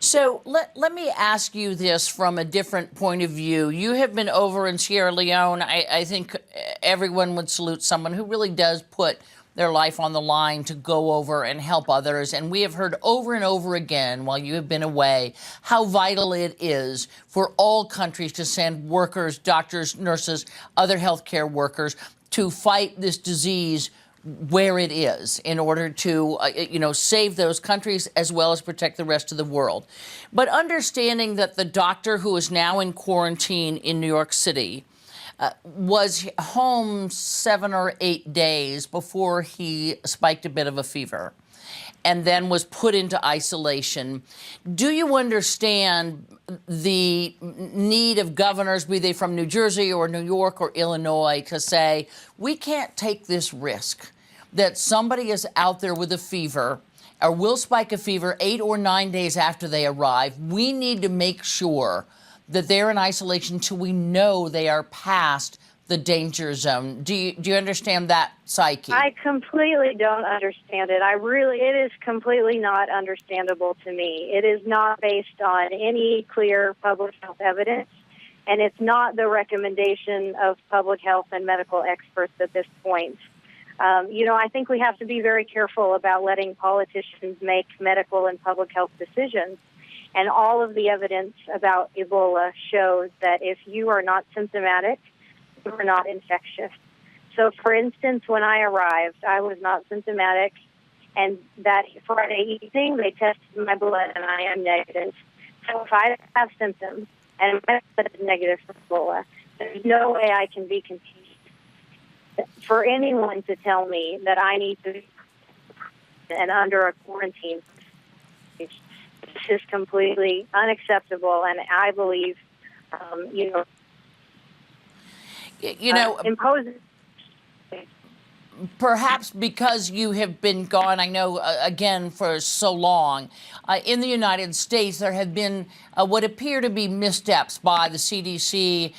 So let me ask you this from a different point of view. You have been over in Sierra Leone. I think everyone would salute someone who really does put their life on the line to go over and help others. And we have heard over and over again while you have been away how vital it is for all countries to send workers, doctors, nurses, other healthcare workers to fight this disease where it is in order to, save those countries as well as protect the rest of the world. But understanding that the doctor who is now in quarantine in New York City was home 7 or 8 days before he spiked a bit of a fever and then was put into isolation. Do you understand the need of governors, be they from New Jersey or New York or Illinois, to say, we can't take this risk that somebody is out there with a fever or will spike a fever 8 or 9 days after they arrive? We need to make sure that they're in isolation until we know they are past the danger zone. Do you understand that psyche? I completely don't understand it. It is completely not understandable to me. It is not based on any clear public health evidence, and it's not the recommendation of public health and medical experts at this point. I think we have to be very careful about letting politicians make medical and public health decisions. And all of the evidence about Ebola shows that if you are not symptomatic, you are not infectious. So, for instance, when I arrived, I was not symptomatic, and that Friday evening, they tested my blood, and I am negative. So if I have symptoms, and my blood is negative for Ebola, there's no way I can be confused. For anyone to tell me that I need to be and under a quarantine, this is completely unacceptable, and I believe, imposing. Perhaps because you have been gone, I know, again, for so long, in the United States, there have been what appear to be missteps by the CDC,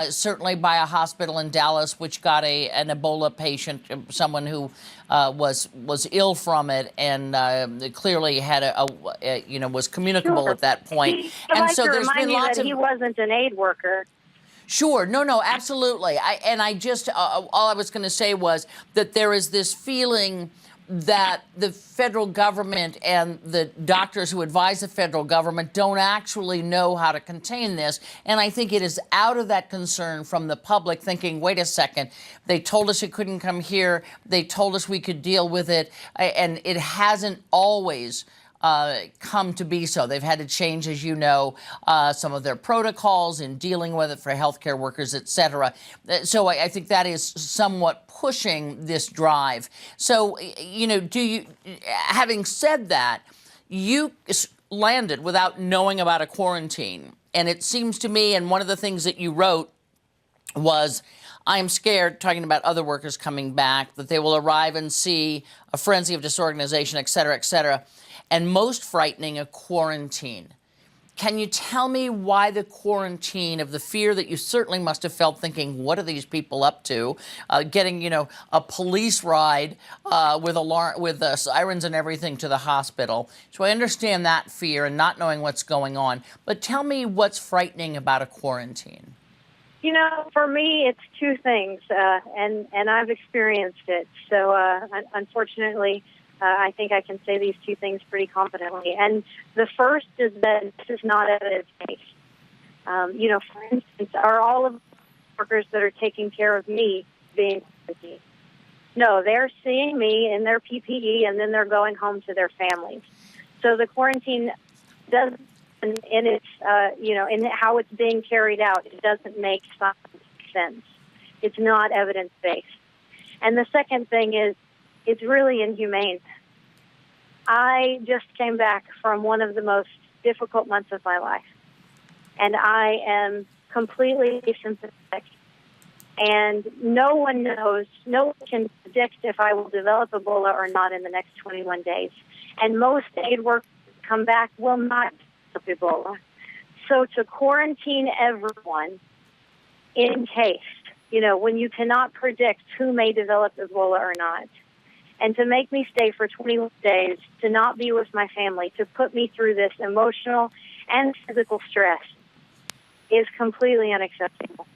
certainly by a hospital in Dallas, which got an Ebola patient, someone who was ill from it, and clearly had was communicable at that point. And so there's been lots of. He wasn't an aid worker. Sure. No, absolutely. All I was going to say was that there is this feeling that the federal government and the doctors who advise the federal government don't actually know how to contain this. And I think it is out of that concern from the public thinking, wait a second, they told us it couldn't come here. They told us we could deal with it. And it hasn't always come to be so. They've had to change, as you know, some of their protocols in dealing with it for healthcare workers, et cetera. So I think that is somewhat pushing this drive. So, having said that, you landed without knowing about a quarantine. And it seems to me, and one of the things that you wrote was, I'm scared, talking about other workers coming back, that they will arrive and see a frenzy of disorganization, et cetera, et cetera. And most frightening, a quarantine. Can you tell me why the quarantine, of the fear that you certainly must have felt thinking, what are these people up to? Getting, a police ride with sirens and everything to the hospital. So I understand that fear and not knowing what's going on. But tell me what's frightening about a quarantine. For me, it's two things, and I've experienced it. So unfortunately, I think I can say these two things pretty confidently. And the first is that this is not evidence-based. For instance, are all of the workers that are taking care of me being quarantined? No, they're seeing me in their PPE, and then they're going home to their families. So the quarantine doesn't, in its, in how it's being carried out, it doesn't make sense. It's not evidence-based. And the second thing is, it's really inhumane. I just came back from one of the most difficult months of my life, and I am completely asymptomatic. And no one knows, no one can predict if I will develop Ebola or not in the next 21 days. And most aid workers who come back will not develop Ebola. So to quarantine everyone in case, when you cannot predict who may develop Ebola or not, And to make me stay for 21 days, to not be with my family, to put me through this emotional and physical stress is completely unacceptable.